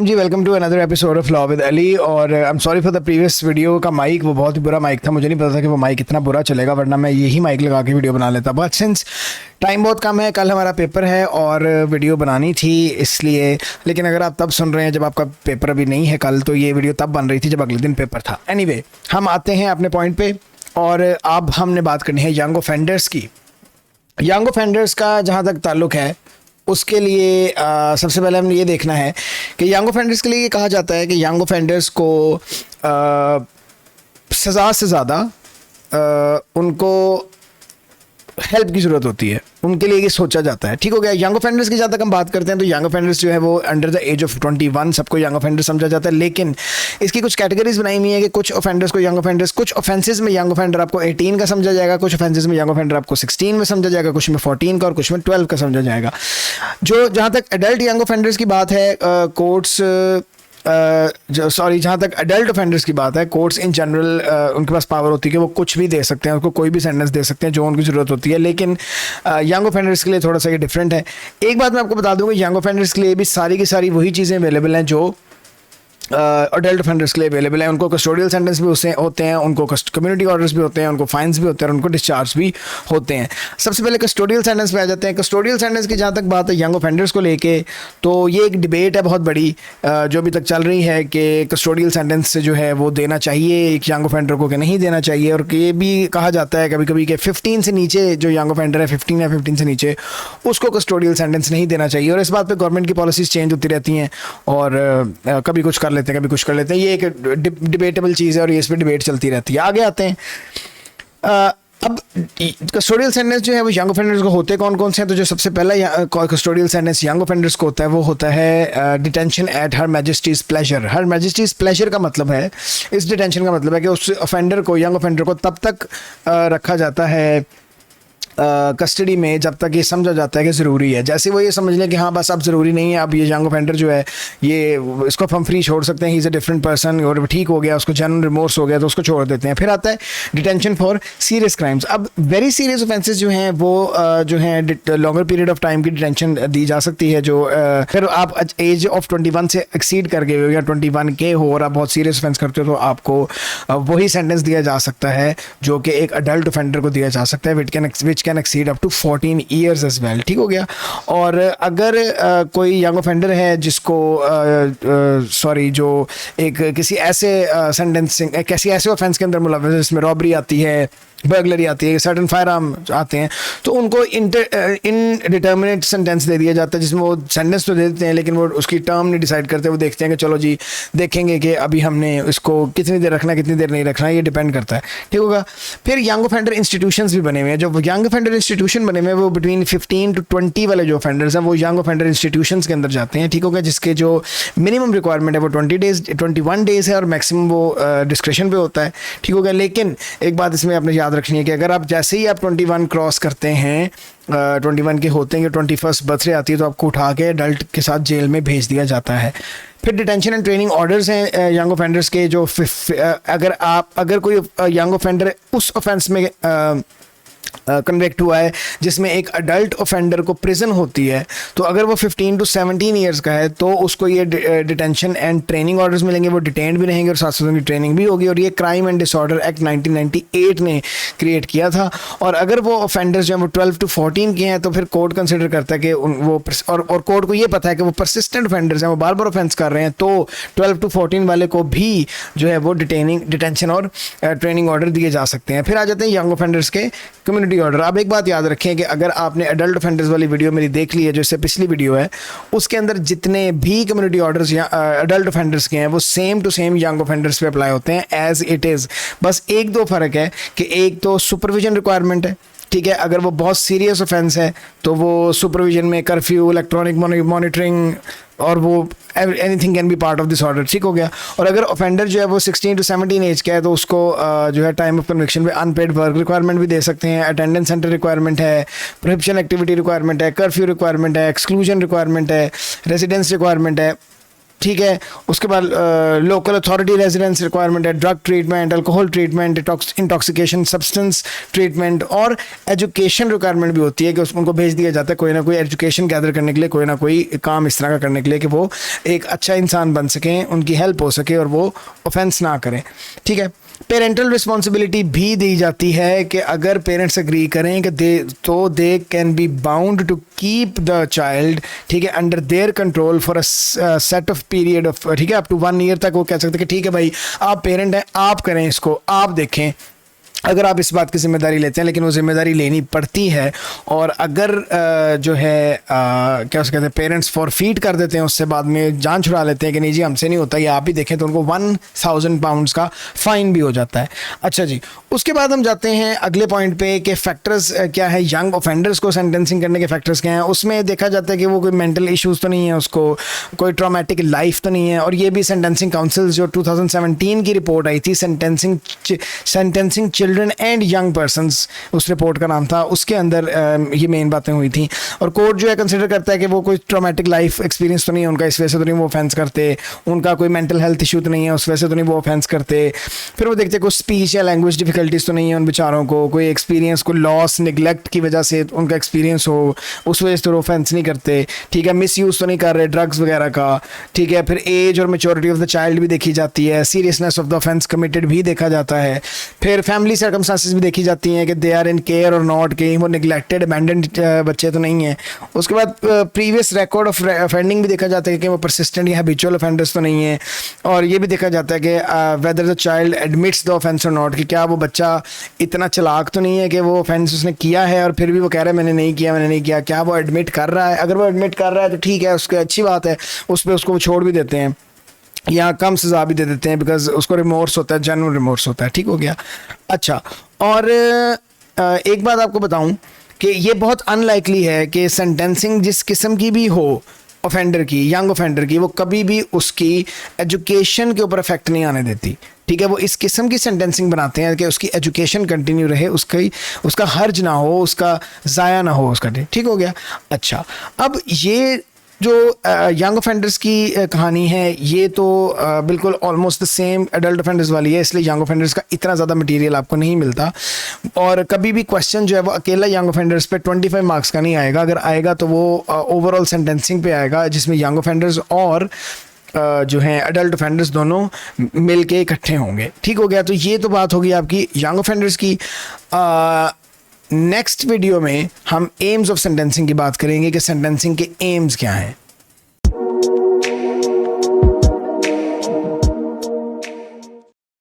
Ji welcome to another episode of law with Ali. और I am sorry for the previous video का mic, वो बहुत ही बुरा mic था। मुझे नहीं पता था कि वो माइक इतना बुरा चलेगा, वरना मैं यही माइक लगा के वीडियो बना लेता। बट सिंस टाइम बहुत कम है, कल हमारा पेपर है और वीडियो बनानी थी इसलिए। लेकिन अगर आप तब सुन रहे हैं जब आपका पेपर अभी नहीं है कल, तो ये वीडियो तब बन रही थी जब अगले दिन पेपर था। एनीवे, हम आते हैं अपने पॉइंट पे और अब हमने बात करनी है यंग ऑफेंडर्स की। यंग ऑफेंडर्स का जहाँ तक ताल्लुक़ है, उसके लिए सबसे पहले हमने ये देखना है कि यंग ऑफेंडर्स के लिए ये कहा जाता है कि यंग ऑफेंडर्स को सज़ा से ज़्यादा उनको हेल्प की ज़रूरत होती है। उनके लिए ये सोचा जाता है। ठीक हो गया। यंग ऑफेंडर्स की जहाँ तक हम बात करते हैं तो यंग ऑफेंडर्स जो है वो अंडर द एज ऑफ 21 सबको यंग ऑफेंडर समझा जाता है। लेकिन इसकी कुछ कैटेगरीज बनाई हुई है कि कुछ ऑफेंडर्स को यंग ऑफेंडर्स, कुछ ऑफेंसेस में यंग ऑफेंडर आपको 18 का समझा जाएगा, कुछ ऑफेंसेस में यंग ऑफेंडर आपको 16 में समझा जाएगा, कुछ में 14 का और कुछ में 12 का समझा जाएगा। जो जहाँ तक एडल्ट यंग ऑफेंडर्स की बात है, कोर्ट्स जहाँ तक अडल्ट ऑफेंडर्स की बात है, कोर्ट्स इन जनरल उनके पास पावर होती है कि वो कुछ भी दे सकते हैं, उनको कोई भी सेंटेंस दे सकते हैं जो उनकी ज़रूरत होती है। लेकिन यंग ऑफेंडर्स के लिए थोड़ा सा ये डिफरेंट है। एक बात मैं आपको बता दूँ कि यंग ऑफेंडर्स के लिए भी सारी की सारी वही चीज़ें अवेलेबल हैं जो अडल्ट ऑफेंडर्स के लिए अवेलेबल है। उनको कस्टोडियल सेंटेंस भी होते हैं, उनको कम्युनिटी ऑर्डर्स भी होते हैं, उनको फाइन्स भी होते हैं और उनको डिस्चार्ज भी होते हैं। सबसे पहले कस्टोडियल सेंटेंस पे आ जाते हैं। कस्टोडियल सेंटेंस की जहाँ तक बात है यंग ऑफेंडर्स को लेके, तो ये एक डिबेट है बहुत बड़ी जो अभी तक चल रही है कि कस्टोडियल सेंटेंस से जो है वो देना चाहिए एक यंग ऑफेंडर को कि नहीं देना चाहिए। और ये भी कहा जाता है कभी कभी कि 15 से नीचे जो यंग ऑफेंडर है, 15 या 15 से नीचे, उसको कस्टोडियल सेंटेंस नहीं देना चाहिए। और इस बात पर गवर्नमेंट की पॉलिसीज़ चेंज होती रहती हैं और कभी कुछ कर लेते हैं, कभी कुछ कर लेते हैं। ये एक डिबेटेबल चीज़ है और ये इस पर डिबेट चलती रहती है। आगे आते हैं। अब कस्टोडियल सेंटेंस जो है वो यंग ऑफेंडर्स को होते कौन कौन से हैं? तो जो सबसे पहला कस्टोडियल सेंटेंस यंग ऑफेंडर्स को होता है वो होता है detention at her Majesty's pleasure. Her Majesty's pleasure का मतलब है, इस डिटेंशन का मतलब है कि उस ऑफेंडर को, यंग ऑफेंडर को तब तक रखा जाता है कस्टडी में जब तक ये समझा जाता है कि ज़रूरी है। जैसे वो ये समझ लें कि हाँ बस अब ज़रूरी नहीं है, अब ये यंग ऑफेंडर जो है ये इसको हम फ्री छोड़ सकते हैं, he is a different person, और ठीक हो गया, उसको जनरल रिमोर्स हो गया तो उसको छोड़ देते हैं। फिर आता है डिटेंशन फॉर सीरियस क्राइम्स। अब वेरी सीरियस ऑफेंसेस जो हैं वो जो हैं लॉन्गर पीरियड ऑफ टाइम की डिटेंशन दी जा सकती है। जो फिर आप एज ऑफ 21 से एक्सीड कर गए हो या 21 के हो और आप बहुत सीरियस ऑफेंस करते हो तो आपको वही सेंटेंस दिया जा सकता है जो कि एक अडल्ट ऑफेंडर को दिया जा सकता है, which can exceed up to 14 years as well. ठीक हो गया। और अगर कोई यंग ऑफेंडर है जिसको जो एक किसी ऐसे सेंटेंसिंग, किसी ऐसे ऑफेंस के अंदर मुलव्वस है जिसमें रॉबरी आती है, बर्गलरी आती है, सर्टन फायर आर्म आते हैं, तो उनको इनडिटर्मिनेट सेंटेंस दे दिया जाता है, जिसमें वो सेंटेंस तो दे देते हैं लेकिन वो उसकी टर्म नहीं डिसाइड करते। वो देखते हैं कि चलो जी देखेंगे कि अभी हमने इसको कितनी देर रखना है, कितनी देर नहीं रखना है, ये डिपेंड करता है। ठीक होगा। फिर यंग ऑफेंडर इंस्टीट्यूशंस भी बने हुए हैं। जो यंग ऑफेंडर इंस्टीट्यूशन बने हुए हैं वो बिटवीन 15 to 20 वाले जो ऑफेंडर्स हैं वो यंग ऑफेंडर इंस्टीट्यूशंस के अंदर जाते हैं। ठीक होगा। जिसके जो मिनिमम रिक्वायरमेंट है वो 21 डेज़ है और मैक्सिमम वो डिस्क्रिप्शन पे होता है। ठीक होगा। लेकिन एक बात इसमें आपने याद रखनी है कि अगर आप जैसे ही आप 21 क्रॉस करते हैं, 21 के होते हैं, 21st बर्थडे आती है, तो आपको उठा के अडल्ट के साथ जेल में भेज दिया जाता है। फिर डिटेंशन एंड ट्रेनिंग ऑर्डर्स हैं यंग ऑफेंडर्स के। जो अगर कोई यंग ऑफेंडर उस ऑफेंस में कन्विक्ट हुआ है जिसमें एक अडल्ट ऑफेंडर को प्रिजन होती है, तो अगर वो 15 to 17 ईयर्स का है तो उसको ये डिटेंशन एंड ट्रेनिंग ऑर्डर्स मिलेंगे। वो डिटेन्ड भी रहेंगे और साथ साथ उनकी ट्रेनिंग भी होगी। और ये क्राइम एंड डिसऑर्डर एक्ट 1998 ने क्रिएट किया था। और अगर वो ऑफेंडर्स जो है वो 12 to 14 के हैं तो फिर कोर्ट कंसिडर करता है कि और कोर्ट को ये पता है कि वो परसिस्टेंट ऑफेंडर्स हैं, वो बार बार ऑफेंस कर रहे हैं, तो 12 to 14 वाले को भी जो है वो डिटेंशन और ट्रेनिंग ऑर्डर दिए जा सकते हैं। फिर आ जाते हैं यंग ऑफेंडर्स के कम्युनिटी ऑर्डर। आप एक बात याद रखें कि अगर आपने एडल्ट ऑफेंडर्स वाली वीडियो मेरी देख ली है, जो इससे पिछली वीडियो है, उसके अंदर जितने भी कम्युनिटी ऑर्डर्स या एडल्ट ऑफेंडर्स के हैं वो same to same young offenders पे अप्लाई होते हैं एज इट इज़। बस एक दो फ़र्क है कि एक तो सुपरविजन रिक्वायरमेंट है। ठीक है। अगर वो बहुत सीरियस ऑफेंस है तो वो सुपरविजन में कर्फ्यू, इलेक्ट्रॉनिक मॉनिटरिंग और वो anything can be part of this order. ठीक हो गया। और अगर ऑफेंडर जो है वो 16 to 17 एज का है तो उसको जो है टाइम ऑफ कन्विक्शन पे अनपेड वर्क रिक्वायरमेंट भी दे सकते हैं, अटेंडेंस सेंटर रिक्वायरमेंट है, प्रोहिबिशन एक्टिविटी रिक्वायरमेंट है, कर्फ्यू रिक्वायरमेंट है, एक्सक्लूजन रिक्वायरमेंट है, रेजिडेंस रिक्वायरमेंट है। ठीक है। उसके बाद लोकल अथॉरिटी रेजिडेंस रिक्वायरमेंट है, drug treatment, alcohol treatment, intoxication substance treatment, और एजुकेशन रिक्वायरमेंट भी होती है कि उनको भेज दिया जाता है कोई ना कोई एजुकेशन गैदर करने के लिए, कोई ना कोई काम इस तरह का करने के लिए कि वो एक अच्छा इंसान बन सकें, उनकी हेल्प हो सके और वो ऑफेंस ना करें, ठीक है। पेरेंटल रिस्पॉन्सिबिलिटी भी दी जाती है कि अगर पेरेंट्स एग्री करें कि they can be bound to keep the child, ठीक है, under their control for a set of period of, ठीक है, अप टू 1 ईयर तक वो कह सकते हैं कि ठीक है भाई आप पेरेंट हैं, आप करें इसको, आप देखें, अगर आप इस बात की जिम्मेदारी लेते हैं। लेकिन वो जिम्मेदारी लेनी पड़ती है, और अगर जो है क्या उसके कहते हैं पेरेंट्स फॉरफीट कर देते हैं, उससे बाद में जान छुड़ा लेते हैं कि नहीं जी हमसे नहीं होता, ये आप ही देखें, तो उनको 1000 पाउंड्स का फ़ाइन भी हो जाता है। अच्छा जी, उसके बाद हम जाते हैं अगले पॉइंट पे कि फैक्टर्स क्या है, यंग ऑफेंडर्स को सेंटेंसिंग करने के फैक्टर्स क्या हैं। उसमें देखा जाता है कि वो कोई मेंटल इश्यूज़ तो नहीं है, उसको कोई ट्रॉमेटिक लाइफ तो नहीं है, और ये भी सेंटेंसिंग काउंसिल जो 2017 की रिपोर्ट आई थी, sentencing children and young persons, उस रिपोर्ट का नाम था, उसके अंदर ये मेन बातें हुई थी। और कोर्ट जो है कंसिडर करता है कि वो कोई ट्रॉमेटिक लाइफ एक्सपीरियंस तो नहीं है उनका, इस वजह से तो नहीं वो ऑफेंस करते, उनका कोई मेंटल हेल्थ इशू तो नहीं है, उस वजह से तो नहीं वो ऑफेंस करते। फिर वो देखते कोई स्पीच या लैंग्वेज डिफिकल्टीज तो नहीं है उन बेचारों को, कोई एक्सपीरियंस, कोई लॉस निगलेक्ट की वजह से उनका एक्सपीरियंस हो, उस वजह से तो ऑफेंस नहीं करते, ठीक है। मिस यूज़ तो नहीं कर रहे ड्रग्स वगैरह का, ठीक है। फिर एज और मेच्योरिटी ऑफ द चाइल्ड भी देखी जाती है, seriousness of the offence committed भी देखा जाता है। फिर फैमिली सर्कमस्टांसेस भी देखी जाती हैं कि दे आर इन केयर और नॉट, के वो निगलेक्टेड अबैंडन्ड बच्चे तो नहीं हैं। उसके बाद प्रीवियस रिकॉर्ड ऑफ ऑफेंडिंग भी देखा जाता है कि वो परसिस्टेंट या हैबिचुअल ऑफेंडर्स तो नहीं है। और ये भी देखा जाता है कि whether the child admits the offence और नॉट, कि क्या वो बच्चा इतना चालाक तो नहीं है कि वो ऑफेंस उसने किया है और फिर भी वो कह रहा है मैंने नहीं किया, क्या वो एडमिट कर रहा है। अगर वो एडमिट कर रहा है तो ठीक है, उसकी अच्छी बात है, उस पर उसको छोड़ भी देते हैं या कम सज़ा भी दे देते हैं, बिकॉज उसको रिमोर्स होता है, जेन्युइन रिमोर्स होता है, ठीक हो गया। अच्छा, और एक बात आपको बताऊं कि ये बहुत अनलाइकली है कि सेंटेंसिंग जिस किस्म की भी हो ऑफेंडर की, यंग ऑफेंडर की, वो कभी भी उसकी एजुकेशन के ऊपर इफेक्ट नहीं आने देती, ठीक है। वो इस किस्म की सेंटेंसिंग बनाते हैं कि उसकी एजुकेशन कंटिन्यू रहे, उसका हर्ज ना हो, उसका ज़ाया ना हो उसका, ठीक हो गया। अच्छा, अब ये जो यंग ऑफेंडर्स की कहानी है, ये तो बिल्कुल almost the same adult offenders वाली है, इसलिए यंग ऑफेंडर्स का इतना ज़्यादा मटेरियल आपको नहीं मिलता। और कभी भी क्वेश्चन जो है वो अकेला यंग ऑफेंडर्स पे 25 मार्क्स का नहीं आएगा, अगर आएगा तो वो ओवरऑल सेंटेंसिंग पे आएगा, जिसमें यंग ऑफेंडर्स और जो हैं एडल्ट ऑफेंडर्स दोनों मिल के इकट्ठे होंगे, ठीक हो गया। तो ये तो बात होगी आपकी यंग ऑफेंडर्स की। नेक्स्ट वीडियो में हम एम्स ऑफ सेंटेंसिंग की बात करेंगे कि सेंटेंसिंग के एम्स क्या हैं।